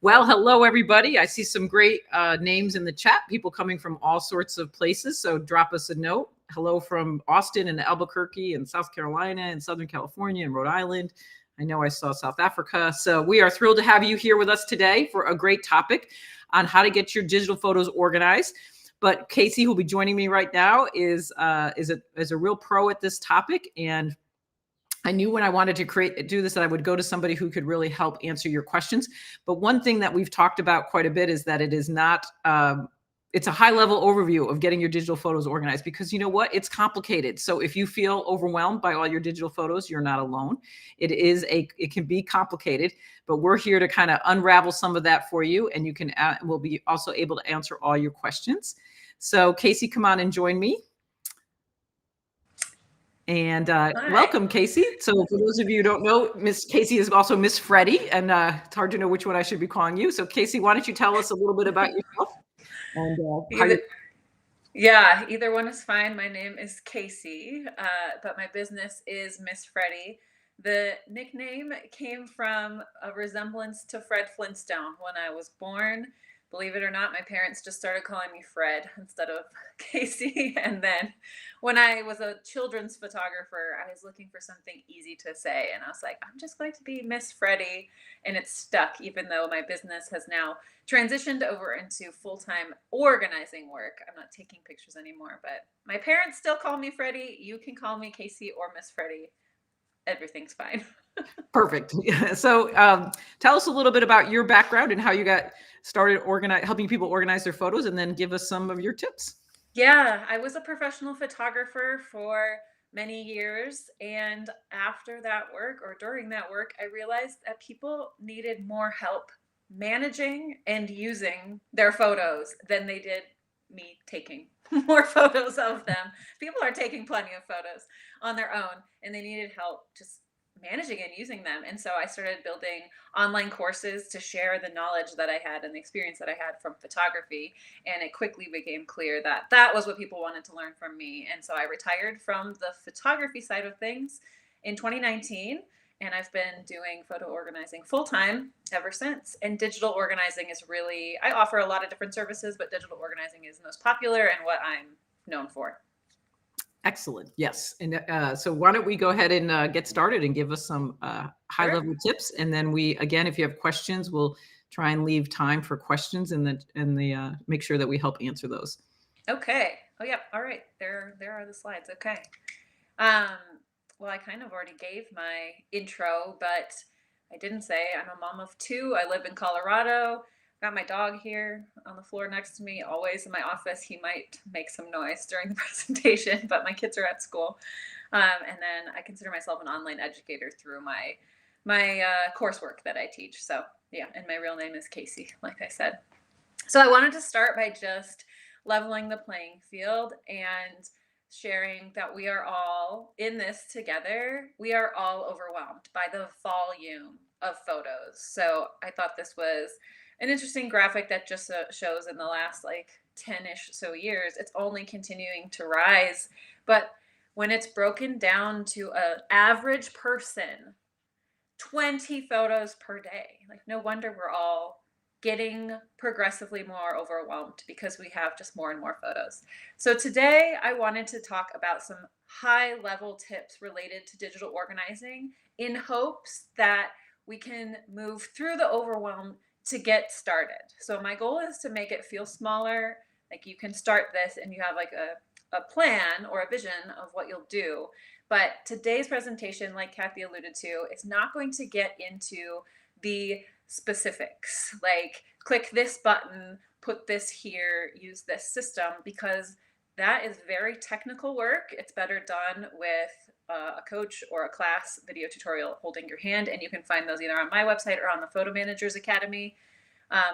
Well, hello, everybody. I see some great names in the chat, people coming from all sorts of places. So drop us a note. Hello from Austin and Albuquerque and South Carolina and Southern California and Rhode Island. I know I saw South Africa. So we are thrilled to have you here with us today for a great topic on how to get your digital photos organized. But Casey, who'll be joining me right now, is a real pro at this topic. And I knew when I wanted to do this that I would go to somebody who could really help answer your questions. But one thing that we've talked about quite a bit is that it is not, it's a high level overview of getting your digital photos organized, because you know what? It's complicated. So if you feel overwhelmed by all your digital photos, you're not alone. It can be complicated, but we're here to kind of unravel some of that for you. And we'll be also able to answer all your questions. So Casey, come on and join me. And welcome, Casey. So for those of you who don't know, Miss Casey is also Miss Freddy, and it's hard to know which one I should be calling you. So Casey, why don't you tell us a little bit about yourself? And either one is fine. My name is Casey, but my business is Miss Freddy. The nickname came from a resemblance to Fred Flintstone. When I was born, believe it or not, my parents just started calling me Fred instead of Casey. And then when I was a children's photographer, I was looking for something easy to say. And I was like, I'm just going to be Miss Freddy. And it's stuck, even though my business has now transitioned over into full-time organizing work. I'm not taking pictures anymore, but my parents still call me Freddy. You can call me Casey or Miss Freddy. Everything's fine. Perfect. So tell us a little bit about your background and how you got started helping people organize their photos, and then give us some of your tips. Yeah, I was a professional photographer for many years. And after that work, or during that work, I realized that people needed more help managing and using their photos than they did me taking more photos of them. People are taking plenty of photos on their own, and they needed help just managing and using them. And so I started building online courses to share the knowledge that I had and the experience that I had from photography. And it quickly became clear that that was what people wanted to learn from me. And so I retired from the photography side of things in 2019. And I've been doing photo organizing full-time ever since. And digital organizing is really, I offer a lot of different services, but digital organizing is the most popular and what I'm known for. Excellent. Yes. And so why don't we go ahead and get started and give us some high-level tips. And then again, if you have questions, we'll try and leave time for questions and make sure that we help answer those. Okay. Oh, yeah. All right. There are the slides. Okay. Well, I kind of already gave my intro, but I didn't say I'm a mom of two. I live in Colorado. Got my dog here on the floor next to me, always in my office. He might make some noise during the presentation, but my kids are at school. And then I consider myself an online educator through my coursework that I teach. So yeah, and my real name is Casey, like I said. So I wanted to start by just leveling the playing field and sharing that we are all in this together. We are all overwhelmed by the volume of photos. So I thought this was an interesting graphic that just shows in the last 10-ish so years, it's only continuing to rise. But when it's broken down to an average person, 20 photos per day, no wonder we're all getting progressively more overwhelmed because we have just more and more photos. So today I wanted to talk about some high-level tips related to digital organizing in hopes that we can move through the overwhelm to get started. So my goal is to make it feel smaller. You can start this and you have a plan or a vision of what you'll do. But today's presentation, like Cathi alluded to, is not going to get into the specifics, click this button, put this here, use this system, because that is very technical work. It's better done with a coach or a class video tutorial holding your hand, and you can find those either on my website or on the Photo Managers Academy.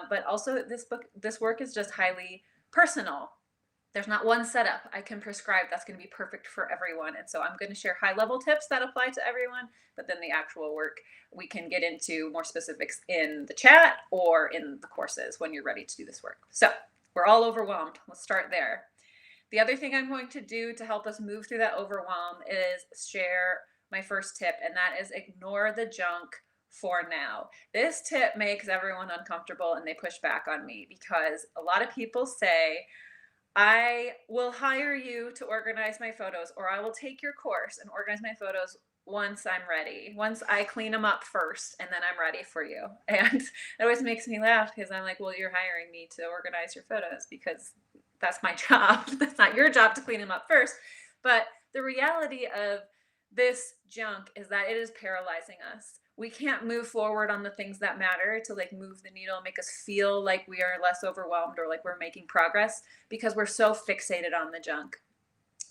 But also this work is just highly personal. There's not one setup I can prescribe that's going to be perfect for everyone. And so I'm going to share high-level tips that apply to everyone, but then the actual work, we can get into more specifics in the chat or in the courses when you're ready to do this work. So we're all overwhelmed. Let's start there. The other thing I'm going to do to help us move through that overwhelm is share my first tip, and that is ignore the junk for now. This tip makes everyone uncomfortable and they push back on me because a lot of people say, I will hire you to organize my photos, or I will take your course and organize my photos once I'm ready. Once I clean them up first, and then I'm ready for you. And it always makes me laugh because I'm like, well, you're hiring me to organize your photos because that's my job. That's not your job to clean them up first. But the reality of this junk is that it is paralyzing us. We can't move forward on the things that matter to like move the needle, make us feel like we are less overwhelmed or like we're making progress because we're so fixated on the junk.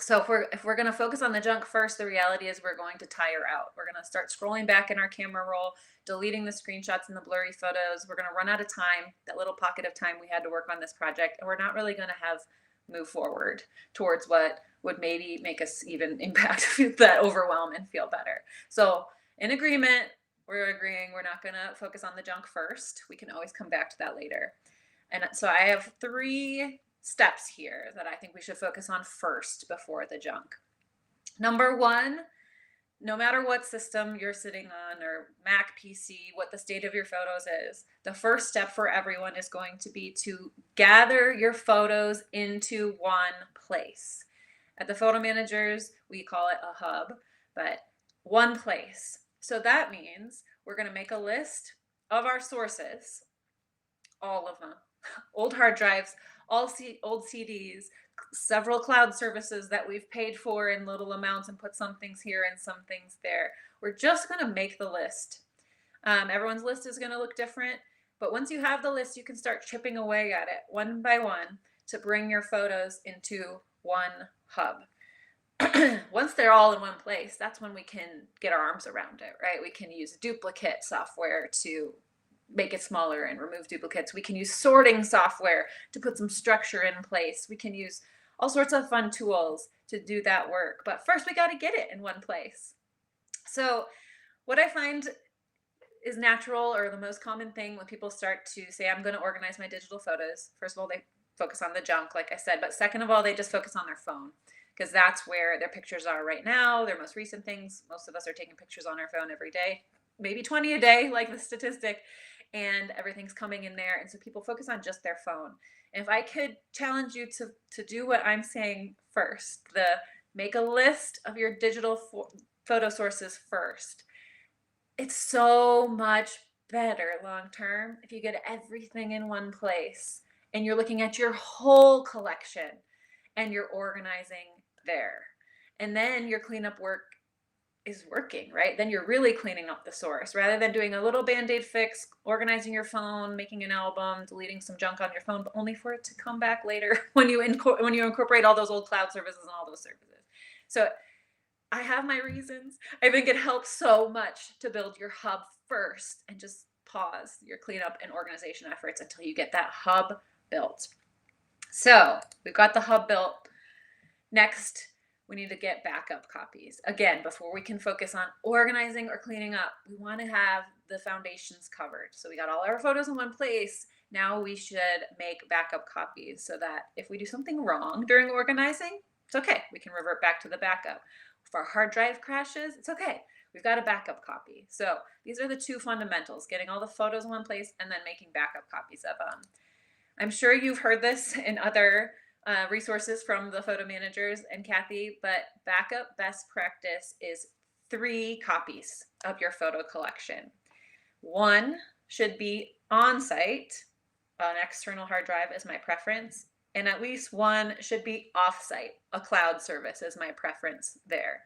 So if we're going to focus on the junk first, the reality is we're going to tire out. We're going to start scrolling back in our camera roll, deleting the screenshots and the blurry photos. We're going to run out of time, that little pocket of time we had to work on this project, and we're not really going to have move forward towards what would maybe make us even impact that overwhelm and feel better. So in agreement, we're agreeing we're not going to focus on the junk first. We can always come back to that later. And so I have 3 steps here that I think we should focus on first before the junk. Number 1, no matter what system you're sitting on, or Mac, PC, what the state of your photos is, the first step for everyone is going to be to gather your photos into one place. At the photo managers, we call it a hub, but one place. So that means we're going to make a list of our sources, all of them, old hard drives, old CDs, several cloud services that we've paid for in little amounts and put some things here and some things there. We're just going to make the list. Everyone's list is going to look different, but once you have the list, you can start chipping away at it one by one to bring your photos into one hub. Once they're all in one place, that's when we can get our arms around it, right? We can use duplicate software to make it smaller and remove duplicates. We can use sorting software to put some structure in place. We can use all sorts of fun tools to do that work. But first, we got to get it in one place. So what I find is natural, or the most common thing when people start to say, I'm going to organize my digital photos. First of all, they focus on the junk, like I said. But second of all, they just focus on their phone, because that's where their pictures are right now, their most recent things. Most of us are taking pictures on our phone every day, maybe 20 a day, like the statistic, and everything's coming in there. And so people focus on just their phone. And if I could challenge you to do what I'm saying first, make a list of your digital photo sources first. It's so much better long-term if you get everything in one place and you're looking at your whole collection and you're organizing there. And then your cleanup work is working, right? Then you're really cleaning up the source rather than doing a little Band-Aid fix, organizing your phone, making an album, deleting some junk on your phone, but only for it to come back later when you incorporate all those old cloud services and all those services. So I have my reasons. I think it helps so much to build your hub first and just pause your cleanup and organization efforts until you get that hub built. So we've got the hub built. Next, we need to get backup copies. Again, before we can focus on organizing or cleaning up, we want to have the foundations covered. So we got all our photos in one place. Now we should make backup copies so that if we do something wrong during organizing, it's okay. We can revert back to the backup. If our hard drive crashes, it's okay. We've got a backup copy. So these are the 2 fundamentals, getting all the photos in one place and then making backup copies of them. I'm sure you've heard this in other resources from the photo managers and Cathi, but backup best practice is 3 copies of your photo collection. 1 should be on site. An external hard drive is my preference. And at least 1 should be off-site. A cloud service is my preference there.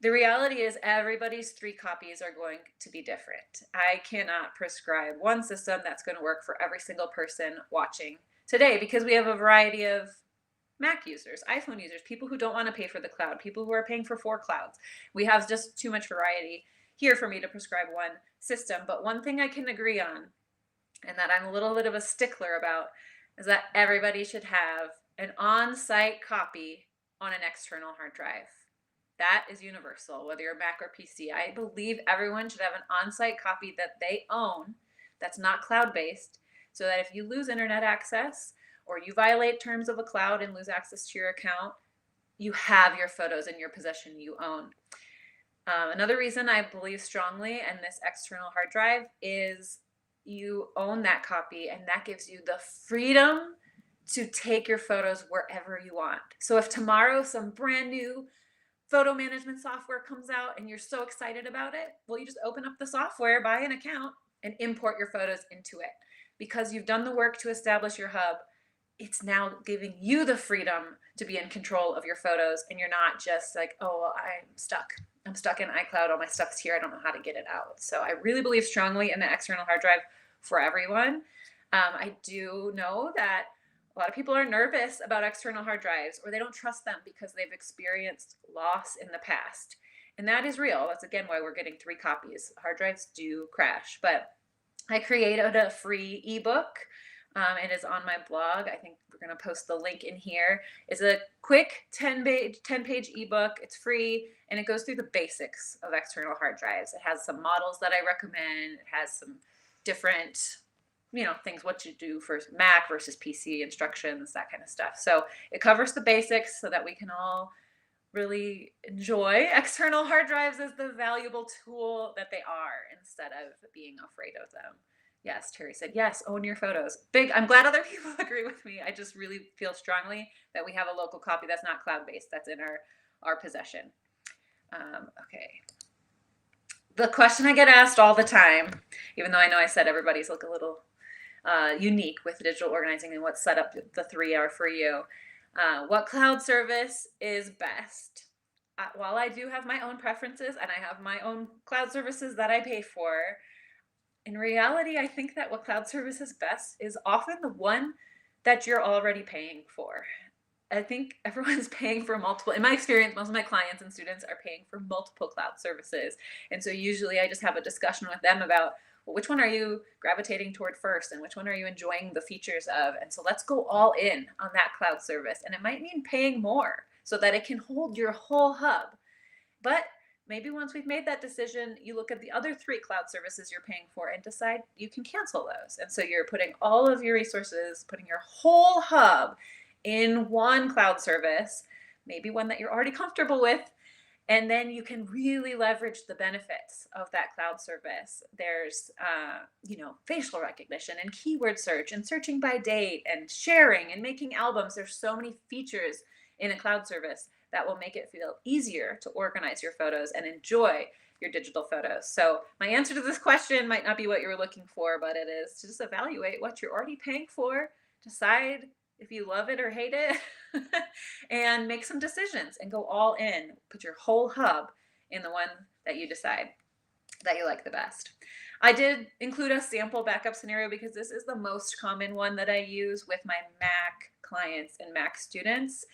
The reality is everybody's 3 copies are going to be different. I cannot prescribe one system that's going to work for every single person watching today because we have a variety of Mac users, iPhone users, people who don't want to pay for the cloud, people who are paying for 4 clouds. We have just too much variety here for me to prescribe one system. But one thing I can agree on, and that I'm a little bit of a stickler about, is that everybody should have an on-site copy on an external hard drive. That is universal, whether you're Mac or PC. I believe everyone should have an on-site copy that they own that's not cloud-based, so that if you lose internet access or you violate terms of a cloud and lose access to your account, you have your photos in your possession you own. Another reason I believe strongly in this external hard drive is you own that copy, and that gives you the freedom to take your photos wherever you want. So if tomorrow some brand new photo management software comes out and you're so excited about it, well, you just open up the software, buy an account, and import your photos into it. Because you've done the work to establish your hub, it's now giving you the freedom to be in control of your photos, and you're not just like, oh, well, I'm stuck in iCloud. All my stuff's here. I don't know how to get it out. So I really believe strongly in the external hard drive for everyone. I do know that a lot of people are nervous about external hard drives, or they don't trust them because they've experienced loss in the past. And that is real. That's again why we're getting 3 copies. Hard drives do crash, but I created a free ebook. It is on my blog. I think we're going to post the link in here. It's a quick 10-page ebook. It's free, and it goes through the basics of external hard drives. It has some models that I recommend. It has some different, things, what you do for Mac versus PC instructions, that kind of stuff. So it covers the basics so that we can all really enjoy external hard drives as the valuable tool that they are, instead of being afraid of them. Yes, Terry said, yes, own your photos. Big. I'm glad other people agree with me. I just really feel strongly that we have a local copy that's not cloud-based, that's in our possession. Okay. The question I get asked all the time, even though I know I said everybody's a little unique with digital organizing and what setup the 3 are for you. What cloud service is best? While I do have my own preferences and I have my own cloud services that I pay for, in reality, I think that what cloud service is best is often the one that you're already paying for. I think everyone's paying for multiple. In my experience, most of my clients and students are paying for multiple cloud services. And so usually I just have a discussion with them about, well, which one are you gravitating toward first, and which one are you enjoying the features of? And so let's go all in on that cloud service. And it might mean paying more so that it can hold your whole hub. But maybe once we've made that decision, you look at the other 3 cloud services you're paying for and decide you can cancel those. And so you're putting all of your resources, putting your whole hub in one cloud service, maybe one that you're already comfortable with, and then you can really leverage the benefits of that cloud service. There's, facial recognition and keyword search and searching by date and sharing and making albums. There's so many features in a cloud service that will make it feel easier to organize your photos and enjoy your digital photos. So my answer to this question might not be what you were looking for, but it is to just evaluate what you're already paying for, decide if you love it or hate it, and make some decisions and go all in. Put your whole hub in the one that you decide that you like the best. I did include a sample backup scenario because this is the most common one that I use with my Mac clients and Mac students.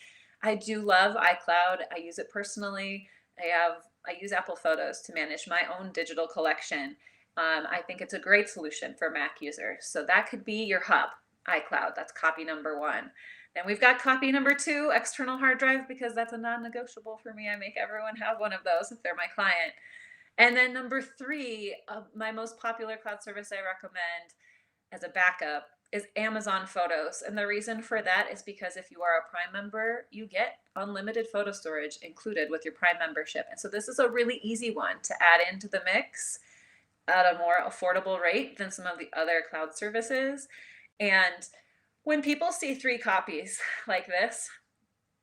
I do love iCloud. I use it personally. I use Apple Photos to manage my own digital collection. I think it's a great solution for Mac users. So that could be your hub, iCloud. That's copy number 1. Then we've got copy number 2, external hard drive, because that's a non-negotiable for me. I make everyone have one of those if they're my client. And then number 3, my most popular cloud service I recommend as a backup is Amazon Photos. And the reason for that is because if you are a Prime member, you get unlimited photo storage included with your Prime membership. And so this is a really easy one to add into the mix at a more affordable rate than some of the other cloud services. And when people see 3 copies like this,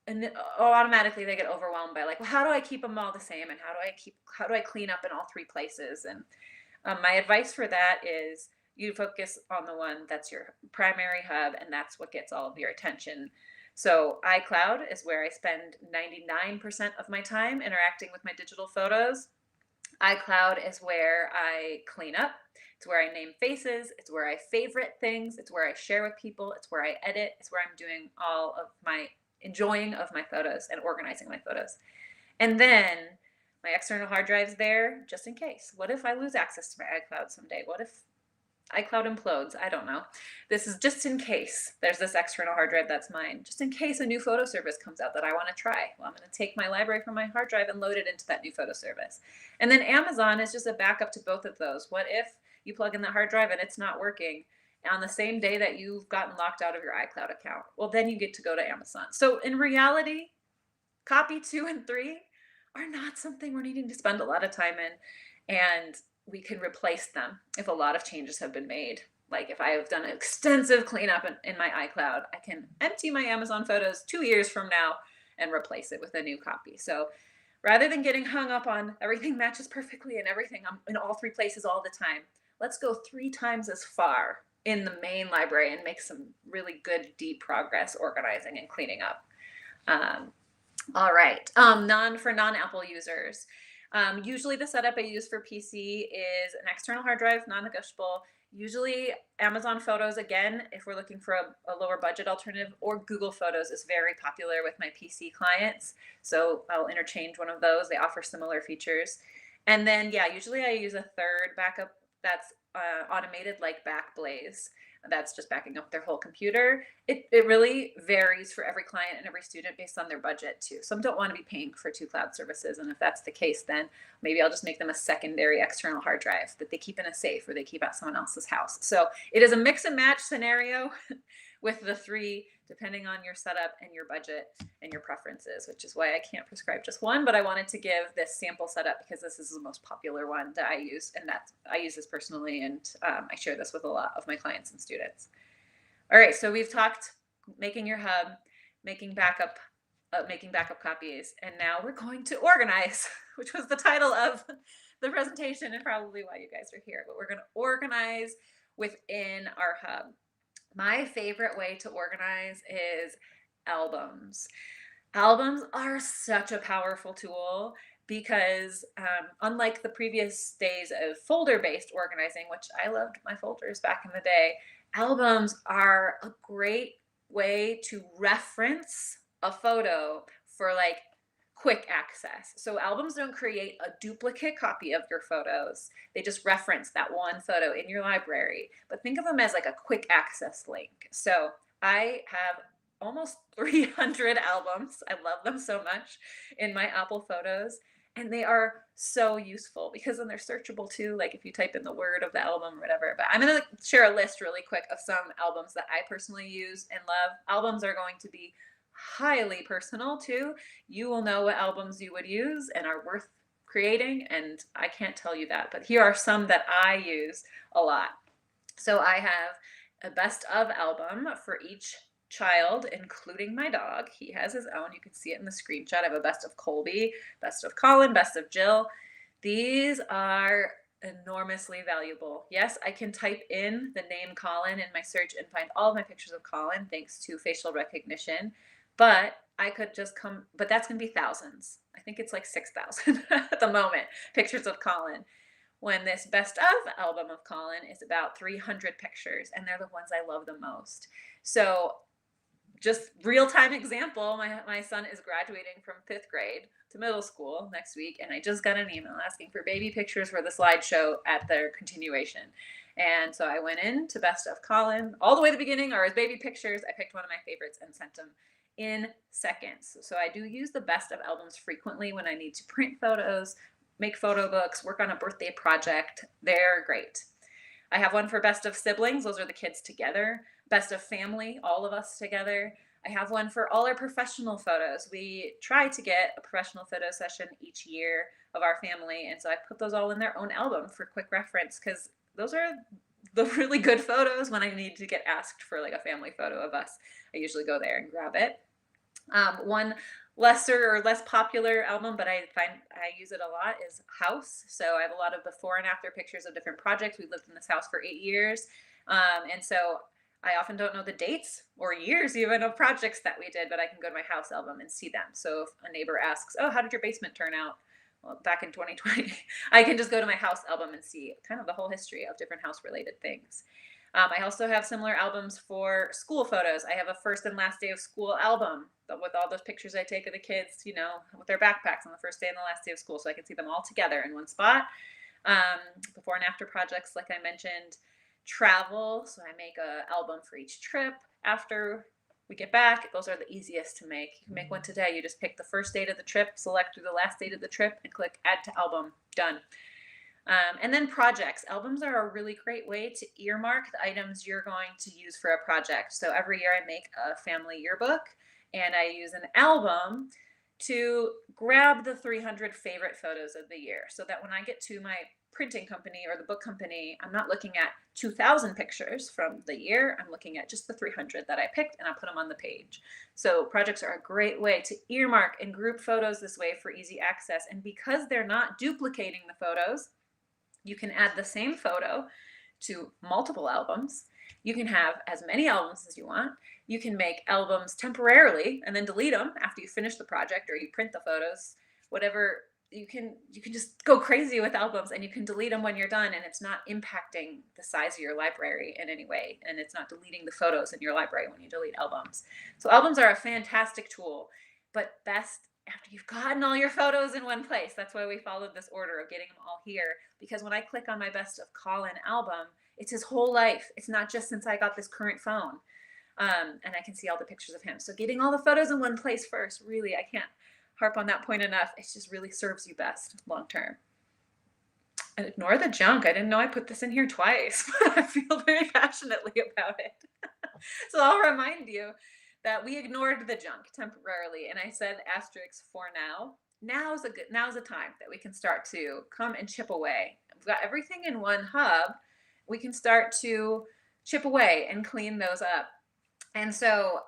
and automatically they get overwhelmed by like, well, how do I keep them all the same? And how do I clean up in all 3 places? And my advice for that is you focus on the one that's your primary hub, and that's what gets all of your attention. So iCloud is where I spend 99% of my time interacting with my digital photos. iCloud is where I clean up. It's where I name faces. It's where I favorite things. It's where I share with people. It's where I edit. It's where I'm doing all of my enjoying of my photos and organizing my photos. And then my external hard drive's there just in case. What if I lose access to my iCloud someday? What if iCloud implodes? I don't know. This is just in case there's this external hard drive that's mine, just in case a new photo service comes out that I want to try. Well, I'm going to take my library from my hard drive and load it into that new photo service. And then Amazon is just a backup to both of those. What if you plug in the hard drive and it's not working on the same day that you've gotten locked out of your iCloud account? Well, then you get to go to Amazon. So in reality, copy 2 and 3 are not something we're needing to spend a lot of time in, and we can replace them if a lot of changes have been made. Like if I have done an extensive cleanup in my iCloud, I can empty my Amazon photos 2 years from now and replace it with a new copy. So rather than getting hung up on everything matches perfectly and everything in all three places all the time, let's go 3 times as far in the main library and make some really good, deep progress organizing and cleaning up. All right, non-Apple users. Usually the setup I use for PC is an external hard drive, non-negotiable. Usually Amazon Photos, again, if we're looking for a lower budget alternative, or Google Photos is very popular with my PC clients. So I'll interchange one of those. They offer similar features. And then, yeah, usually I use a third backup that's automated, like Backblaze. That's just backing up their whole computer. It really varies for every client and every student based on their budget too. Some don't want to be paying for 2 cloud services. And if that's the case, then maybe I'll just make them a secondary external hard drive that they keep in a safe or they keep at someone else's house. So it is a mix and match scenario with the 3, depending on your setup and your budget and your preferences, which is why I can't prescribe just one, but I wanted to give this sample setup because this is the most popular one that I use, and I use this personally, and I share this with a lot of my clients and students. All right, so we've talked making your hub, making backup copies, and now we're going to organize, which was the title of the presentation and probably why you guys are here, but we're going to organize within our hub. My favorite way to organize is albums. Albums are such a powerful tool because unlike the previous days of folder-based organizing, which I loved my folders back in the day, albums are a great way to reference a photo for like quick access. So albums don't create a duplicate copy of your photos. They just reference that one photo in your library, but think of them as like a quick access link. So I have almost 300 albums. I love them so much in my Apple Photos, and they are so useful because then they're searchable too. Like if you type in the word of the album or whatever, but I'm going to share a list really quick of some albums that I personally use and love. Albums are going to be highly personal too. You will know what albums you would use and are worth creating, and I can't tell you that, but here are some that I use a lot. So I have a best of album for each child, including my dog. He has his own. You can see it in the screenshot. I have a best of Colby, best of Colin, best of Jill. These are enormously valuable. Yes, I can type in the name Colin in my search and find all of my pictures of Colin thanks to facial recognition. But I could just but that's going to be thousands. I think it's like 6,000 at the moment, pictures of Colin. When this best of album of Colin is about 300 pictures, and they're the ones I love the most. So just real-time example, my son is graduating from 5th grade to middle school next week, and I just got an email asking for baby pictures for the slideshow at their continuation. And so I went in to best of Colin, all the way to the beginning are his baby pictures. I picked one of my favorites and sent them in seconds. So I do use the best of albums frequently when I need to print photos, make photo books, work on a birthday project. They're great. I have one for best of siblings. Those are the kids together. Best of family, all of us together. I have one for all our professional photos. We try to get a professional photo session each year of our family. And so I put those all in their own album for quick reference because those are the really good photos when I need to get asked for like a family photo of us. I usually go there and grab it. One lesser or less popular album, but I find I use it a lot, is House. So I have a lot of before and after pictures of different projects. We lived in this house for 8 years. And so I often don't know the dates or years even of projects that we did, but I can go to my house album and see them. So if a neighbor asks, oh, how did your basement turn out? Well, back in 2020, I can just go to my house album and see kind of the whole history of different house related things. I also have similar albums for school photos. I have a first and last day of school album with all those pictures I take of the kids, you know, with their backpacks on the first day and the last day of school, so I can see them all together in one spot. Before and after projects, like I mentioned. Travel, so I make an album for each trip after we get back. Those are the easiest to make. You can make one today. You just pick the first date of the trip, select through the last date of the trip, and click add to album. Done. And then projects. Albums are a really great way to earmark the items you're going to use for a project. So every year I make a family yearbook and I use an album to grab the 300 favorite photos of the year, so that when I get to my printing company or the book company, I'm not looking at 2,000 pictures from the year. I'm looking at just the 300 that I picked, and I put them on the page. So projects are a great way to earmark and group photos this way for easy access. And because they're not duplicating the photos, you can add the same photo to multiple albums. You can have as many albums as you want. You can make albums temporarily and then delete them after you finish the project, or you print the photos, whatever. You can just go crazy with albums, and you can delete them when you're done, and it's not impacting the size of your library in any way, and it's not deleting the photos in your library when you delete albums. So albums are a fantastic tool, but best after you've gotten all your photos in one place. That's why we followed this order of getting them all here, because when I click on my best of Colin album, it's his whole life. It's not just since I got this current phone. And I can see all the pictures of him. So getting all the photos in one place first, really, I can't harp on that point enough. It just really serves you best long term. And ignore the junk. I didn't know I put this in here twice. I feel very passionately about it. So I'll remind you that we ignored the junk temporarily, and I said asterisk for now. Now's a time that we can start to come and chip away. We've got everything in one hub. We can start to chip away and clean those up. And so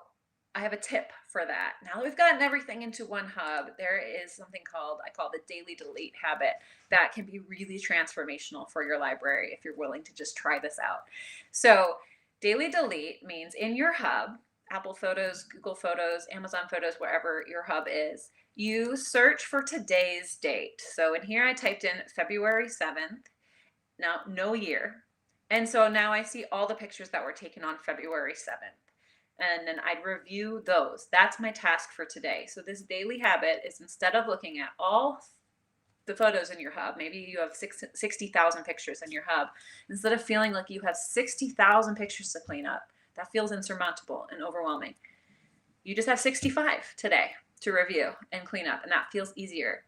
I have a tip for that. Now that we've gotten everything into one hub, there is something I call the daily delete habit that can be really transformational for your library if you're willing to just try this out. So daily delete means in your hub, Apple Photos, Google Photos, Amazon Photos, wherever your hub is, you search for today's date. So in here I typed in February 7th, now no year. And so now I see all the pictures that were taken on February 7th. And then I'd review those. That's my task for today. So this daily habit is, instead of looking at all the photos in your hub, maybe you have 60,000 pictures in your hub, instead of feeling like you have 60,000 pictures to clean up, that feels insurmountable and overwhelming. You just have 65 today to review and clean up, and that feels easier.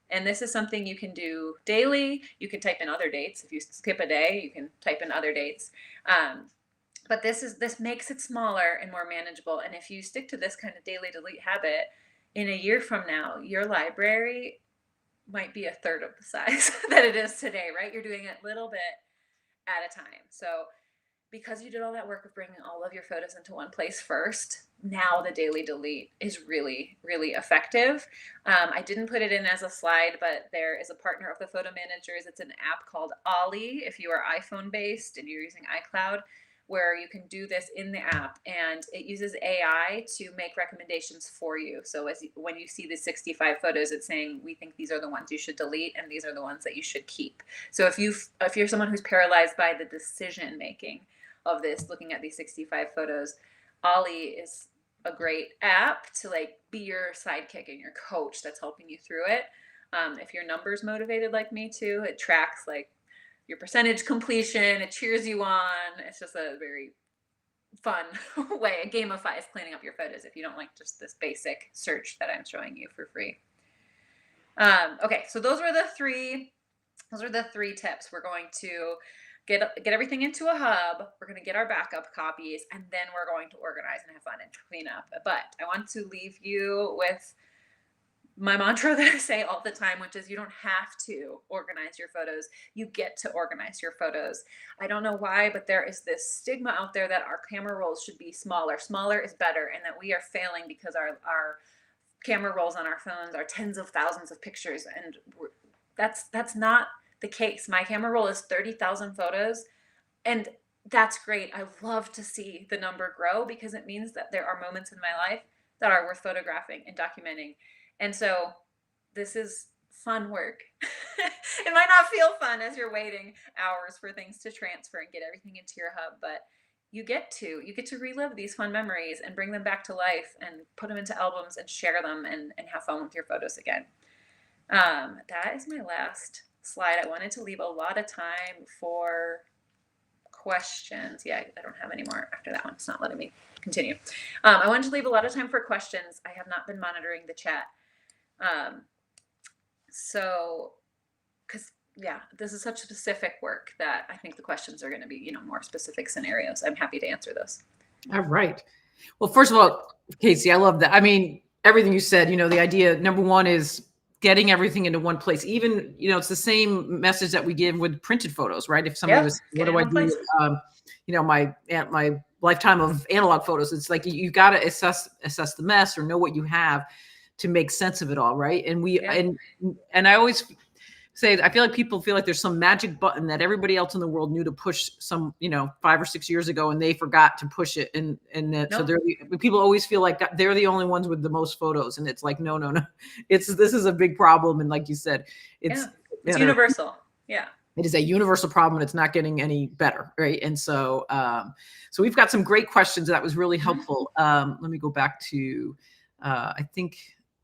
And this is something you can do daily. You can type in other dates. If you skip a day, you can type in other dates. But this makes it smaller and more manageable. And if you stick to this kind of daily delete habit, in a year from now, your library might be a third of the size that it is today, right? You're doing it a little bit at a time. So because you did all that work of bringing all of your photos into one place first, now the daily delete is really, really effective. I didn't put it in as a slide, but there is a partner of the photo managers. It's an app called Ollie, if you are iPhone based and you're using iCloud, where you can do this in the app, and it uses AI to make recommendations for you. So when you see the 65 photos, it's saying, we think these are the ones you should delete, and these are the ones that you should keep. So if you're someone who's paralyzed by the decision making of this, looking at these 65 photos, Ollie is a great app to be your sidekick and your coach that's helping you through it. If you're numbers motivated like me too, it tracks your percentage completion, it cheers you on. It's just a very fun way. It gamifies cleaning up your photos if you don't like just this basic search that I'm showing you for free. Okay, so those are the three tips. We're going to get everything into a hub. We're going to get our backup copies, and then we're going to organize and have fun and clean up. But I want to leave you with my mantra that I say all the time, which is, you don't have to organize your photos. You get to organize your photos. I don't know why, but there is this stigma out there that our camera rolls should be smaller. Smaller is better, and that we are failing because our camera rolls on our phones are tens of thousands of pictures, and that's not the case. My camera roll is 30,000 photos, and that's great. I love to see the number grow, because it means that there are moments in my life that are worth photographing and documenting. And so this is fun work. It might not feel fun as you're waiting hours for things to transfer and get everything into your hub, but you get to relive these fun memories and bring them back to life and put them into albums and share them and have fun with your photos again. That is my last slide. I wanted to leave a lot of time for questions. Yeah, I don't have any more after that one. It's not letting me continue. I wanted to leave a lot of time for questions. I have not been monitoring the chat. This is such specific work that I think the questions are going to be, more specific scenarios. I'm happy to answer those. All right. Well, first of all, Casey, I love that. I mean, everything you said. The idea, number one, is getting everything into one place. Even, it's the same message that we give with printed photos, right? If somebody Yep, was, get what it do in I one do place. with, my lifetime of analog photos? It's like you got to assess the mess or know what you have to make sense of it all, right? And Yeah. and I always say, I feel like people feel like there's some magic button that everybody else in the world knew to push some, 5 or 6 years ago, and they forgot to push it. So Nope. people always feel like they're the only ones with the most photos. And it's like, no, no, no. This is a big problem. And like you said, it's Universal. Yeah. It is a universal problem, and it's not getting any better, right? And so, so we've got some great questions. That was really helpful. Let me go back to, I think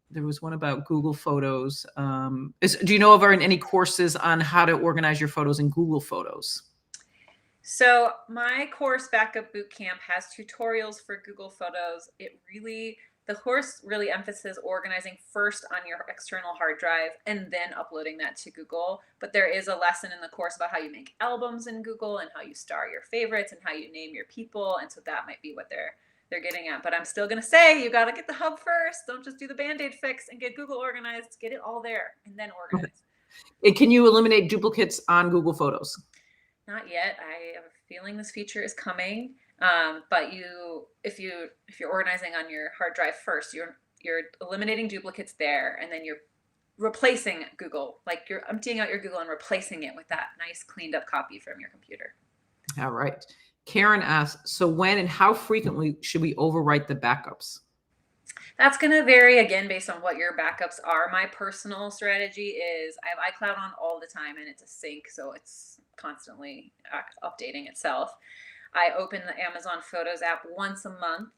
there was one about Google Photos. Do you know of any courses on how to organize your photos in Google Photos? So my course, Backup Bootcamp, has tutorials for Google Photos. The course really emphasizes organizing first on your external hard drive and then uploading that to Google. But there is a lesson in the course about how you make albums in Google and how you star your favorites and how you name your people. And so that might be what they're getting at. But I'm still going to say you got to get the hub first. Don't just do the Band-Aid fix and get Google organized. Get it all there and then organize. And can you eliminate duplicates on Google Photos? Not yet. I have a feeling this feature is coming. But if you're organizing on your hard drive first, you're eliminating duplicates there, and then you're replacing Google, like you're emptying out your Google and replacing it with that nice cleaned up copy from your computer. All right. Karen asks, so when and how frequently should we overwrite the backups? That's going to vary again based on what your backups are. My personal strategy is I have iCloud on all the time, and it's a sync, so it's constantly updating itself. I open the Amazon Photos app once a month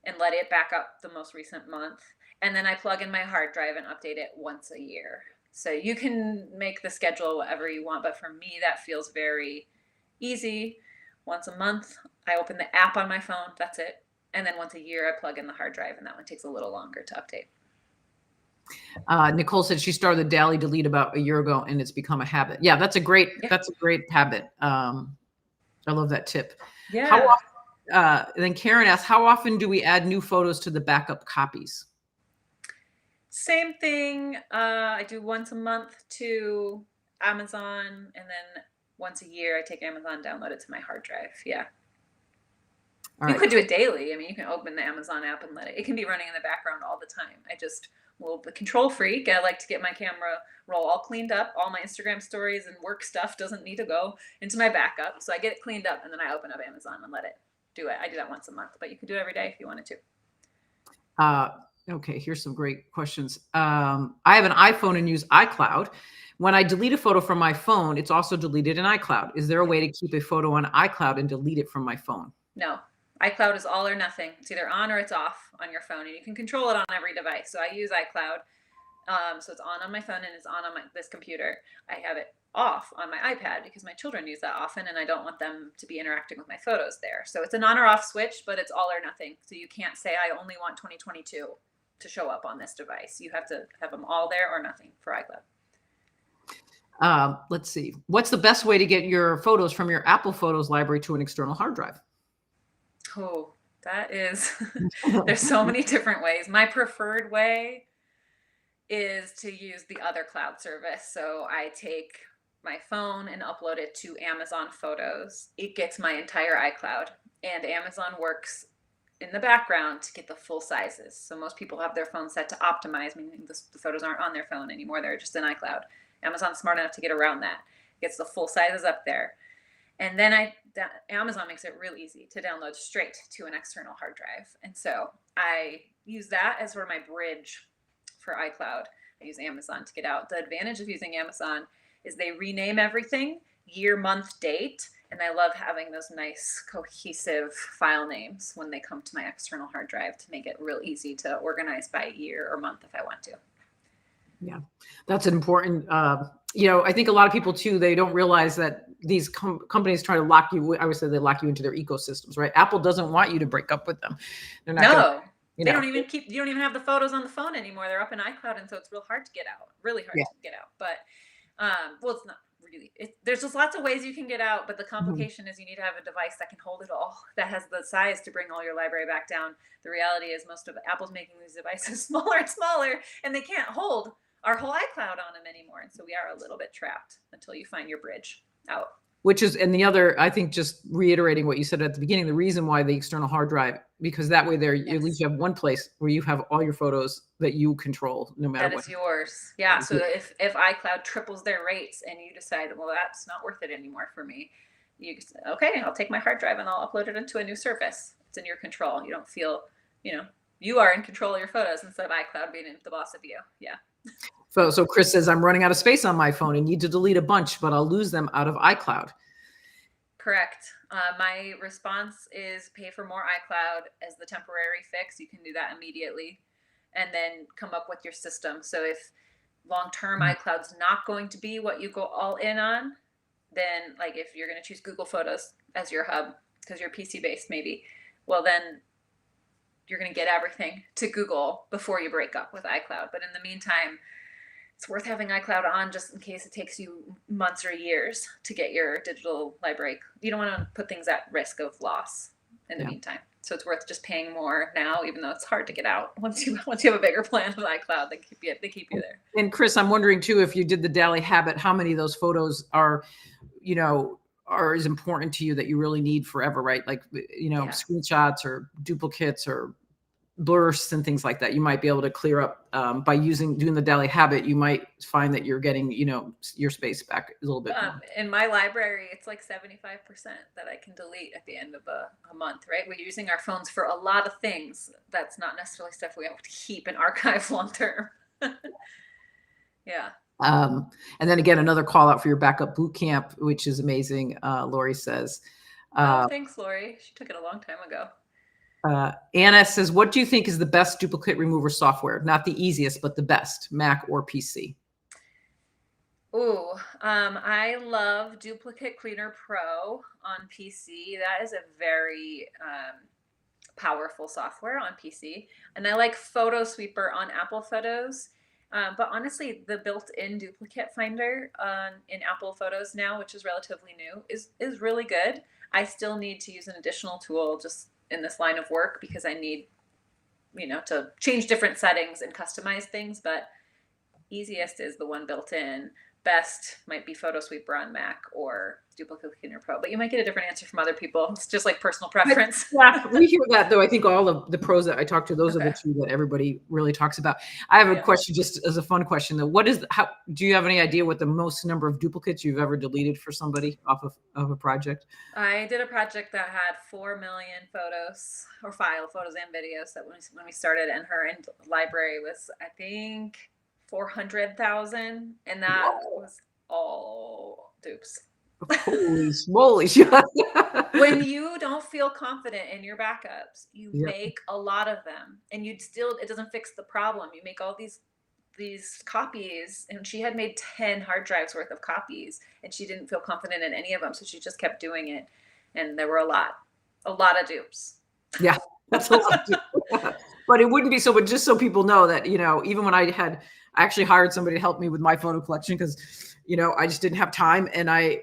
and let it back up the most recent month. And then I plug in my hard drive and update it once a year. So you can make the schedule whatever you want, but for me, that feels very easy. Once a month, I open the app on my phone, that's it. And then once a year, I plug in the hard drive, and that one takes a little longer to update. Nicole said she started the daily delete about a year ago, and it's become a habit. Yeah, that's a great habit. I love that tip. Yeah. How often, then Karen asks, how often do we add new photos to the backup copies? Same thing. I do once a month to Amazon, and then once a year, I take Amazon, download it to my hard drive. Yeah. You could do it daily. I mean, you can open the Amazon app and it can be running in the background all the time. The control freak. I like to get my camera roll all cleaned up. All my Instagram stories and work stuff doesn't need to go into my backup. So I get it cleaned up, and then I open up Amazon and let it do it. I do that once a month, but you could do it every day if you wanted to. Okay, here's some great questions. I have an iPhone and use iCloud. When I delete a photo from my phone, it's also deleted in iCloud. Is there a way to keep a photo on iCloud and delete it from my phone? No. iCloud is all or nothing. It's either on or it's off on your phone, and you can control it on every device. So I use iCloud. So it's on my phone and it's on this computer. I have it off on my iPad because my children use that often, and I don't want them to be interacting with my photos there. So it's an on or off switch, but it's all or nothing. So you can't say I only want 2022 to show up on this device. You have to have them all there or nothing for iCloud. Let's see. What's the best way to get your photos from your Apple Photos library to an external hard drive? Oh, that is, there's so many different ways. My preferred way is to use the other cloud service. So I take my phone and upload it to Amazon Photos. It gets my entire iCloud, and Amazon works in the background to get the full sizes. So most people have their phone set to optimize, meaning the photos aren't on their phone anymore. They're just in iCloud. Amazon's smart enough to get around that. Gets the full sizes up there. And then Amazon makes it real easy to download straight to an external hard drive. And so I use that as sort of my bridge for iCloud. I use Amazon to get out. The advantage of using Amazon is they rename everything year, month, date. And I love having those nice cohesive file names when they come to my external hard drive to make it real easy to organize by year or month if I want to. Yeah, that's important. I think a lot of people too, they don't realize that these companies try to lock you. I would say they lock you into their ecosystems, right? Apple doesn't want you to break up with them. They're not you don't even have the photos on the phone anymore. They're up in iCloud. And so it's real hard to get out, really hard to get out. But, it's not really, there's just lots of ways you can get out, but the complication is you need to have a device that can hold it all, that has the size to bring all your library back down. The reality is most of Apple's making these devices smaller and smaller, and they can't hold our whole iCloud on them anymore. And so we are a little bit trapped until you find your bridge out. Which is, and the other, I think, just reiterating what you said at the beginning, the reason why the external hard drive, because that way there, at least you have one place where you have all your photos that you control, no matter what. That is yours. Yeah. So if iCloud triples their rates and you decide, well, that's not worth it anymore for me, you just, okay, I'll take my hard drive and I'll upload it into a new service. It's in your control. You don't feel, you are in control of your photos instead of iCloud being the boss of you. Yeah. So Chris says, I'm running out of space on my phone and need to delete a bunch, but I'll lose them out of iCloud. Correct. My response is pay for more iCloud as the temporary fix. You can do that immediately and then come up with your system. So if long-term iCloud's not going to be what you go all in on, then like if you're going to choose Google Photos as your hub because you're PC based maybe, well then you're going to get everything to Google before you break up with iCloud. But in the meantime, it's worth having iCloud on just in case it takes you months or years to get your digital library. You don't want to put things at risk of loss in the meantime. So it's worth just paying more now, even though it's hard to get out. Once you have a bigger plan with iCloud, they keep you there. And Chris, I'm wondering too, if you did the daily habit, how many of those photos are as important to you that you really need forever, right? Like, screenshots or duplicates or blurs and things like that. You might be able to clear up by doing the daily habit. You might find that you're getting, your space back a little bit more. In my library, it's like 75% that I can delete at the end of a month, right? We're using our phones for a lot of things. That's not necessarily stuff we have to keep and archive long term. Yeah. And then again, another call out for your backup boot camp, which is amazing. Lori says. Thanks, Lori. She took it a long time ago. Anna says, what do you think is the best duplicate remover software? Not the easiest, but the best, Mac or PC? Ooh, I love Duplicate Cleaner Pro on PC. That is a very powerful software on PC. And I like Photo Sweeper on Apple Photos. But honestly, the built-in duplicate finder in Apple Photos now, which is relatively new, is really good. I still need to use an additional tool just in this line of work because I need, to change different settings and customize things, but easiest is the one built in. Best might be Photo Sweeper on Mac or Duplicate Cleaner Pro, but you might get a different answer from other people. It's just like personal preference. Yeah, we hear that though. I think all of the pros that I talk to, those are the two that everybody really talks about. I have a question, just as a fun question though. How do you have any idea what the most number of duplicates you've ever deleted for somebody off of a project? I did a project that had 4 million photos or photos and videos that when we started, and her library was, I think, 400,000, and that was all dupes. Holy smoly. When you don't feel confident in your backups, you make a lot of them, and it doesn't fix the problem. You make all these copies, and she had made 10 hard drives worth of copies, and she didn't feel confident in any of them, so she just kept doing it, and there were a lot of dupes. Yeah, that's a lot. But it wouldn't be so. But just so people know that, even when I actually hired somebody to help me with my photo collection because, I just didn't have time, and I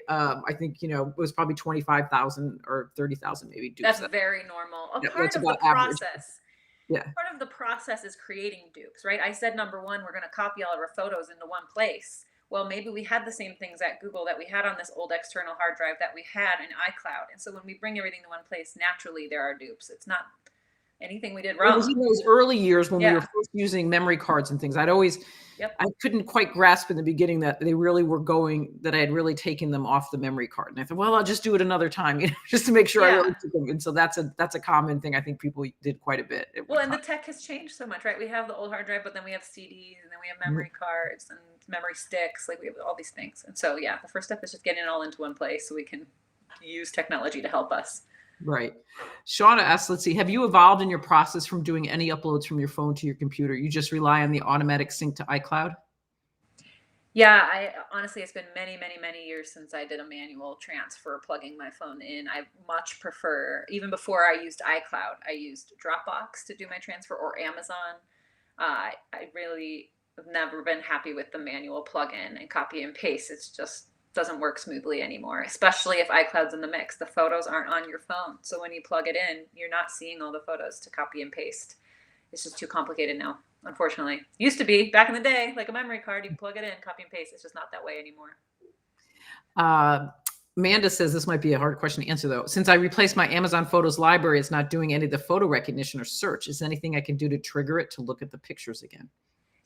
think it was probably 25,000 or 30,000 maybe. Dupes. That's very normal. Part of the average. process. Yeah. Part of the process is creating dupes, right? I said number one, we're going to copy all of our photos into one place. Well, maybe we had the same things at Google that we had on this old external hard drive that we had in iCloud, and so when we bring everything to one place, naturally there are dupes. It's not anything we did wrong. It was in those early years when we were first using memory cards and things. I couldn't quite grasp in the beginning that they really were that I had really taken them off the memory card. And I thought, well, I'll just do it another time, just to make sure I really took them. And so that's a common thing. I think people did quite a bit. Well, and the tech has changed so much, right? We have the old hard drive, but then we have CDs, and then we have memory cards and memory sticks. Like we have all these things. And so, the first step is just getting it all into one place so we can use technology to help us. Right. Shauna asks, let's see, have you evolved in your process from doing any uploads from your phone to your computer? You just rely on the automatic sync to iCloud? Yeah, honestly, it's been many, many, many years since I did a manual transfer plugging my phone in. I much prefer, even before I used iCloud, I used Dropbox to do my transfer, or Amazon. I really have never been happy with the manual plug-in and copy and paste. It's just doesn't work smoothly anymore, especially if iCloud's in the mix. The photos aren't on your phone. So when you plug it in, you're not seeing all the photos to copy and paste. It's just too complicated now, unfortunately. Used to be back in the day, like a memory card, you can plug it in, copy and paste. It's just not that way anymore. Amanda says this might be a hard question to answer, though. Since I replaced my Amazon Photos library, it's not doing any of the photo recognition or search. Is there anything I can do to trigger it to look at the pictures again?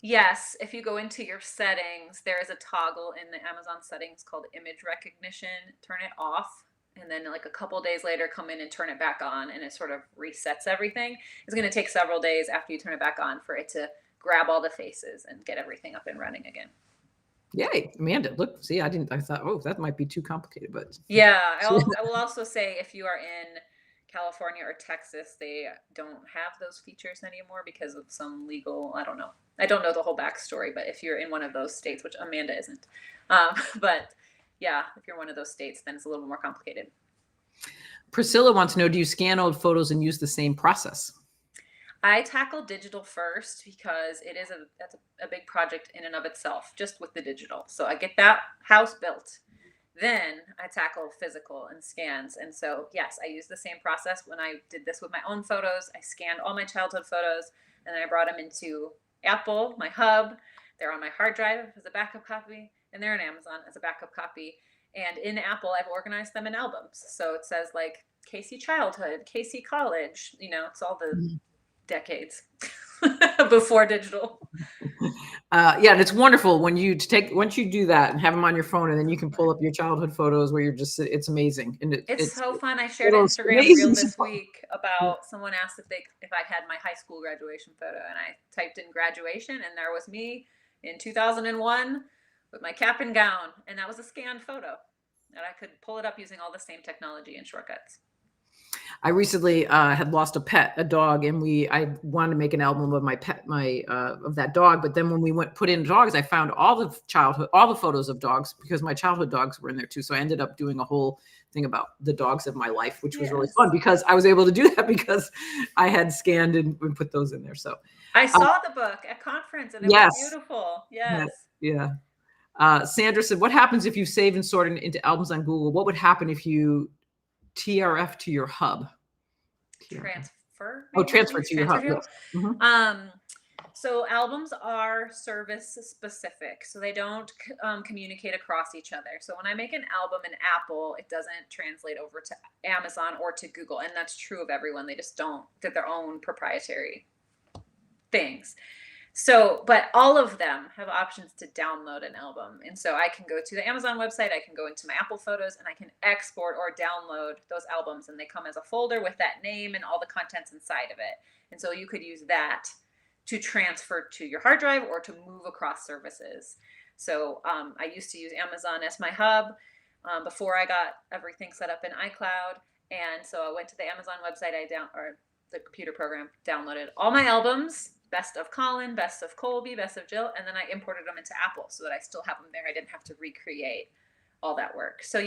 Yes, if you go into your settings, there is a toggle in the Amazon settings called image recognition. Turn it off, and then like a couple days later, come in and turn it back on, and it sort of resets everything. It's going to take several days after you turn it back on for it to grab all the faces and get everything up and running again. Yay, Amanda, look, see, I thought, oh, that might be too complicated, but. Yeah, I will also say if you are in California or Texas, they don't have those features anymore because of some legal, I don't know the whole backstory, but if you're in one of those states, which Amanda isn't, but yeah, if you're one of those states, then it's a little more complicated. Priscilla wants to know, do you scan old photos and use the same process? I tackle digital first because that's a big project in and of itself, just with the digital. So I get that house built. Then I tackle physical and scans. And so, yes, I use the same process. When I did this with my own photos, I scanned all my childhood photos and then I brought them into Apple, my hub. They're on my hard drive as a backup copy, and they're in Amazon as a backup copy. And in Apple, I've organized them in albums. So it says like Casey childhood, Casey college, it's all the decades before digital. Yeah, and it's wonderful when once you do that and have them on your phone, and then you can pull up your childhood photos where it's amazing. And it's so fun. I shared an Instagram reel this week about someone asked if I had my high school graduation photo, and I typed in graduation, and there was me in 2001 with my cap and gown, and that was a scanned photo, and I could pull it up using all the same technology and shortcuts. I recently had lost a dog, and I wanted to make an album of my pet, of that dog. But then when we put in dogs, I found all the photos of dogs because my childhood dogs were in there too. So I ended up doing a whole thing about the dogs of my life, which was really fun because I was able to do that because I had scanned and put those in there. So I saw the book at conference, and it was beautiful. Yes. Yeah. Sandra said, "What happens if you save and sort it into albums on Google? What would happen if you TRF to your hub?" Transfer to your hub. Yes. Mm-hmm. So albums are service specific, so they don't communicate across each other. So when I make an album in Apple, it doesn't translate over to Amazon or to Google, and that's true of everyone. They just don't. They're their own proprietary things. So, but all of them have options to download an album. And so I can go to the Amazon website, I can go into my Apple Photos, and I can export or download those albums. And they come as a folder with that name and all the contents inside of it. And so you could use that to transfer to your hard drive or to move across services. So I used to use Amazon as my hub before I got everything set up in iCloud. And so I went to the Amazon website, or the computer program, downloaded all my albums, best of Colin, best of Colby, best of Jill, and then I imported them into Apple so that I still have them there. I didn't have to recreate all that work. So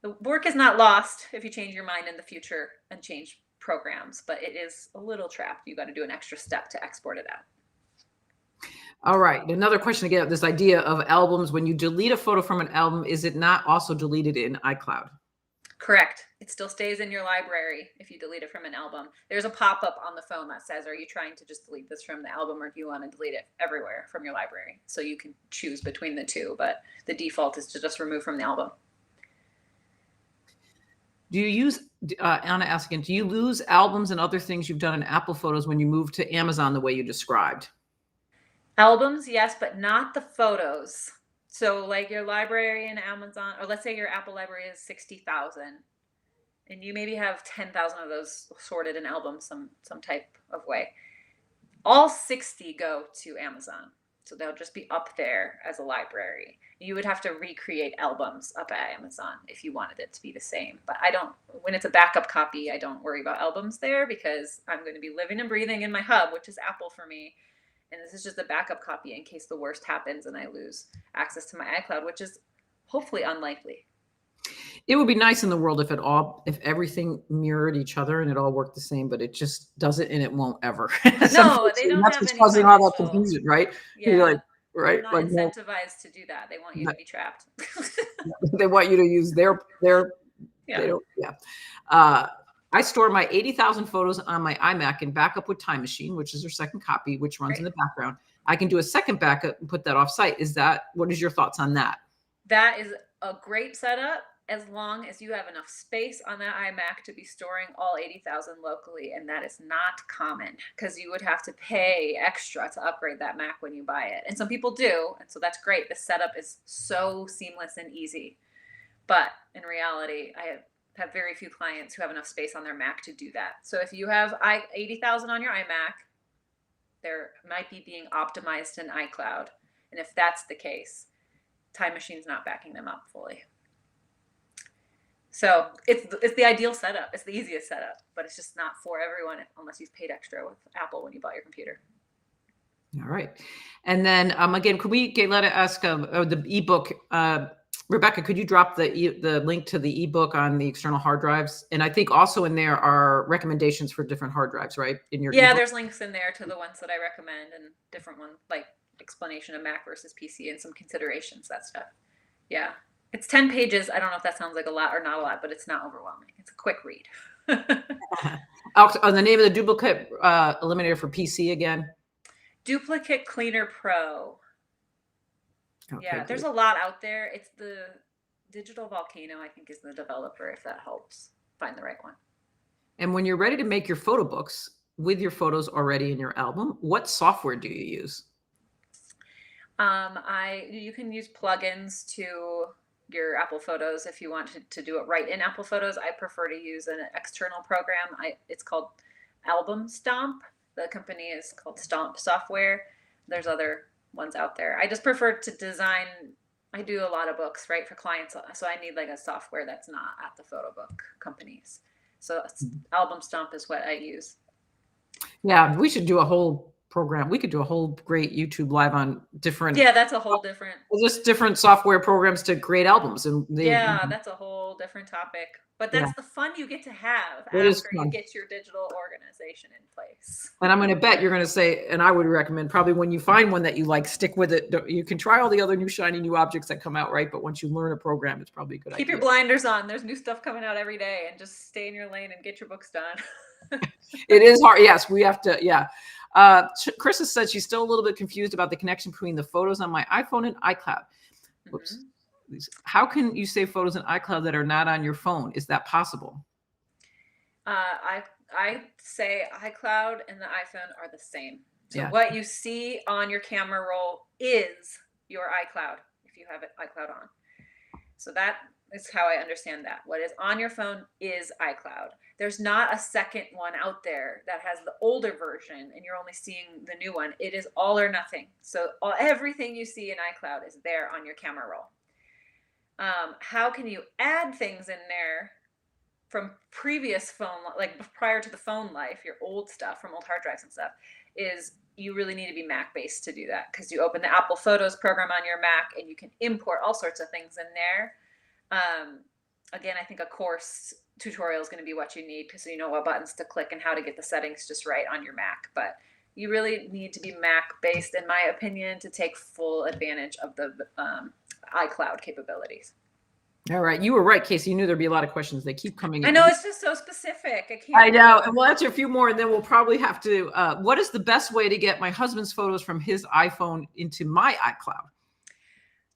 the work is not lost if you change your mind in the future and change programs, but it is a little trapped. You got to do an extra step to export it out. All right. Another question again, this idea of albums. When you delete a photo from an album, is it not also deleted in iCloud? Correct. It still stays in your library if you delete it from an album. There's a pop-up on the phone that says, are you trying to just delete this from the album, or do you want to delete it everywhere from your library? So you can choose between the two, but the default is to just remove from the album. Do you use, Anna asking, do you lose albums and other things you've done in Apple Photos when you move to Amazon the way you described? Albums, yes, but not the photos. So like your library in Amazon, or let's say your Apple library is 60,000, and you maybe have 10,000 of those sorted in albums some type of way. All 60 go to Amazon. So they'll just be up there as a library. You would have to recreate albums up at Amazon if you wanted it to be the same. But when it's a backup copy, I don't worry about albums there because I'm going to be living and breathing in my hub, which is Apple for me. And this is just a backup copy in case the worst happens and I lose access to my iCloud, which is hopefully unlikely. It would be nice in the world if everything mirrored each other and it all worked the same, but it just doesn't, and it won't ever. No, they don't. That's what's causing all that confusion, right? Yeah. right? not Like no, incentivized to do that. They want you to be trapped. they want you to use their they Yeah. don't, yeah. Uh, I store my 80,000 photos on my iMac and backup with Time Machine, which is their second copy, which runs in Great. the background. I can do a second backup and put that off site. What is your thoughts on that? That is a great setup as long as you have enough space on that iMac to be storing all 80,000 locally. And that is not common because you would have to pay extra to upgrade that Mac when you buy it. And some people do. And so that's great. The setup is so seamless and easy. But in reality, I have very few clients who have enough space on their Mac to do that. So if you have 80,000 on your iMac, there might be being optimized in iCloud. And if that's the case, Time Machine's not backing them up fully. So it's the ideal setup. It's the easiest setup, but it's just not for everyone unless you've paid extra with Apple when you bought your computer. All right. And then again, could we let it ask the ebook? Rebecca, could you drop the link to the ebook on the external hard drives? And I think also in there are recommendations for different hard drives, right? In your Yeah, ebook? there's links in there to the ones that I recommend and different ones like explanation of Mac versus PC and some considerations, that stuff. Yeah. It's 10 pages. I don't know if that sounds like a lot or not a lot, but it's not overwhelming. It's a quick read. The name of the duplicate eliminator for PC again? Duplicate Cleaner Pro. Okay, Yeah, there's a lot out there. It's the Digital Volcano, I think, is the developer, if that helps find the right one. And when you're ready to make your photo books with your photos already in your album, what software do you use? You can use plugins to your Apple Photos if you want to do it right in Apple Photos. I prefer to use an external program. It's called Album Stomp. The company is called Stomp Software. There's other ones out there. I just prefer to design. I do a lot of books, right, for clients. So I need like a software that's not at the photo book companies. So Album Stomp is what I use. Yeah, we should do a whole program. We could do a whole great YouTube live on different. Yeah, that's a whole different. Just different software programs to create albums, and that's a whole different topic. But that's the fun you get to have after you get your digital organization in place. And I'm going to bet you're going to say, and I would recommend probably when you find one that you like, stick with it. You can try all the other new shiny new objects that come out, right? But once you learn a program, it's probably a good idea. Keep your blinders on. There's new stuff coming out every day, and just stay in your lane and get your books done. It is hard. Yes, we have to. Yeah. Chris has said she's still a little bit confused about the connection between the photos on my iPhone and iCloud. Whoops. Mm-hmm. How can you save photos in iCloud that are not on your phone? Is that possible? I say iCloud and the iPhone are the same. So what you see on your camera roll is your iCloud if you have iCloud on. So that is how I understand that. What is on your phone is iCloud. There's not a second one out there that has the older version and you're only seeing the new one. It is all or nothing. So everything you see in iCloud is there on your camera roll. How can you add things in there from previous phone, like prior to the phone life, your old stuff from old hard drives and stuff, is you really need to be Mac based to do that because you open the Apple Photos program on your Mac and you can import all sorts of things in there. Again, I think a course tutorial is going to be what you need because you know what buttons to click and how to get the settings just right on your Mac. But you really need to be Mac based, in my opinion, to take full advantage of the iCloud capabilities. All right. You were right, Casey. You knew there'd be a lot of questions. They keep coming in. I know, it's just so specific. I know. And we'll answer a few more, and then we'll probably have to, what is the best way to get my husband's photos from his iPhone into my iCloud?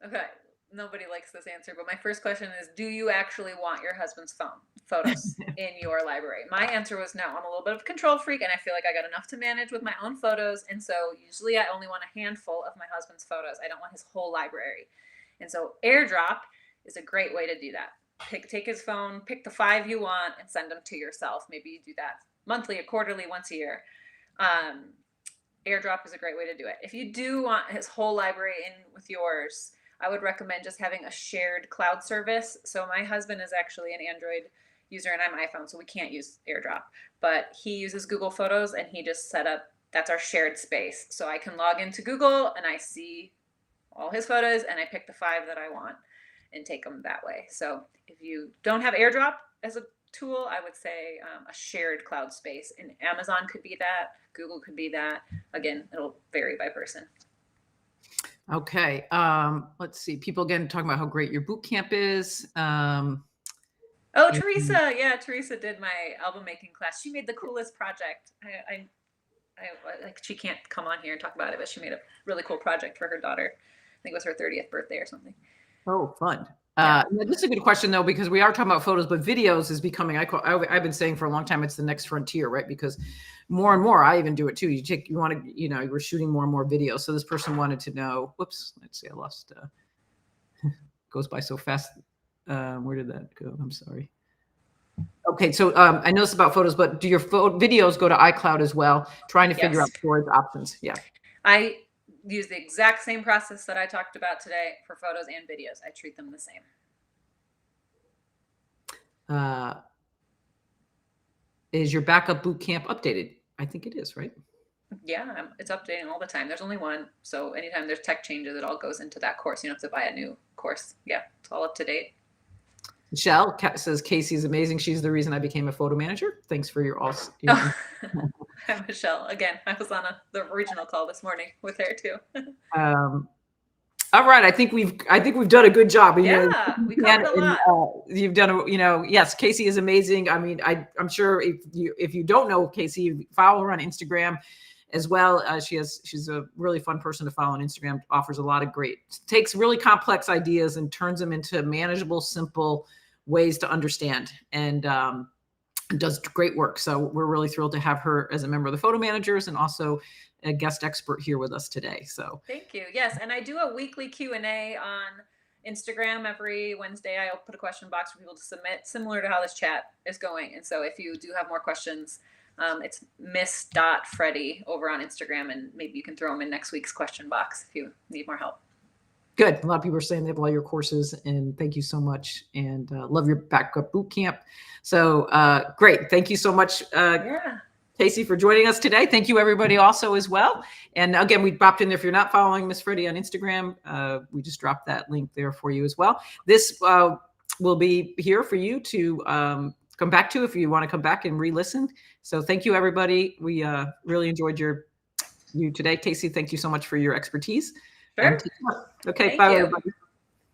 Okay. Nobody likes this answer, but my first question is, do you actually want your husband's phone photos in your library? My answer was no. I'm a little bit of a control freak, and I feel like I got enough to manage with my own photos. And so usually I only want a handful of my husband's photos. I don't want his whole library. And so AirDrop is a great way to do that. Take his phone, pick the 5 you want, and send them to yourself. Maybe you do that monthly or quarterly, once a year. AirDrop is a great way to do it. If you do want his whole library in with yours, I would recommend just having a shared cloud service. So my husband is actually an Android user and I'm iPhone, so we can't use AirDrop. But he uses Google Photos and he just set up, that's our shared space. So I can log into Google and I see all his photos and I pick the 5 that I want and take them that way. So if you don't have AirDrop as a tool, I would say a shared cloud space. And Amazon could be that, Google could be that. Again, it'll vary by person. Okay. Let's see. People again talking about how great your boot camp is. Oh, Teresa. Yeah, Teresa did my album making class. She made the coolest project. I like, she can't come on here and talk about it, but she made a really cool project for her daughter. I think it was her 30th birthday or something. Oh, fun. Yeah. This is a good question though, because we are talking about photos, but videos is becoming, I've been saying for a long time, it's the next frontier, right? Because more and more, I even do it too. You want to, you know, we're shooting more and more videos. So this person wanted to know, whoops, let's see, I lost, goes by so fast. Where did that go? I'm sorry. Okay, so I know this about photos, but do your videos go to iCloud as well? Trying to figure out storage options. Yeah. I use the exact same process that I talked about today for photos and videos. I treat them the same. Is your backup boot camp updated? I think it is, right? Yeah, it's updating all the time. There's only one. So anytime there's tech changes, it all goes into that course. You don't have to buy a new course. Yeah, it's all up to date. Michelle says Casey's amazing. She's the reason I became a photo manager. Thanks for your awesome. Hi, Michelle. Again, I was on the original call this morning with her too. All right, I think we've done a good job. Yeah, we covered a lot. You've done yes, Casey is amazing. I mean, I'm sure if you don't know Casey, follow her on Instagram as well. She's a really fun person to follow on Instagram. Offers a lot of takes really complex ideas and turns them into manageable, simple ways to understand, and does great work. So we're really thrilled to have her as a member of the photo managers and also a guest expert here with us today. So thank you. Yes, and I do a weekly Q&A on Instagram every Wednesday. I'll put a question box for people to submit, similar to how this chat is going. And so if you do have more questions, it's miss.freddy over on Instagram, and maybe you can throw them in next week's question box if you need more help. Good. A lot of people are saying they have all your courses, and thank you so much. And love your backup boot camp. So great. Thank you so much, Casey, for joining us today. Thank you, everybody, also as well. And again, we dropped in there. If you're not following Miss Freddy on Instagram, we just dropped that link there for you as well. This will be here for you to come back to if you want to come back and re-listen. So thank you, everybody. We really enjoyed you today. Casey, thank you so much for your expertise. Sure. Okay, bye, everybody.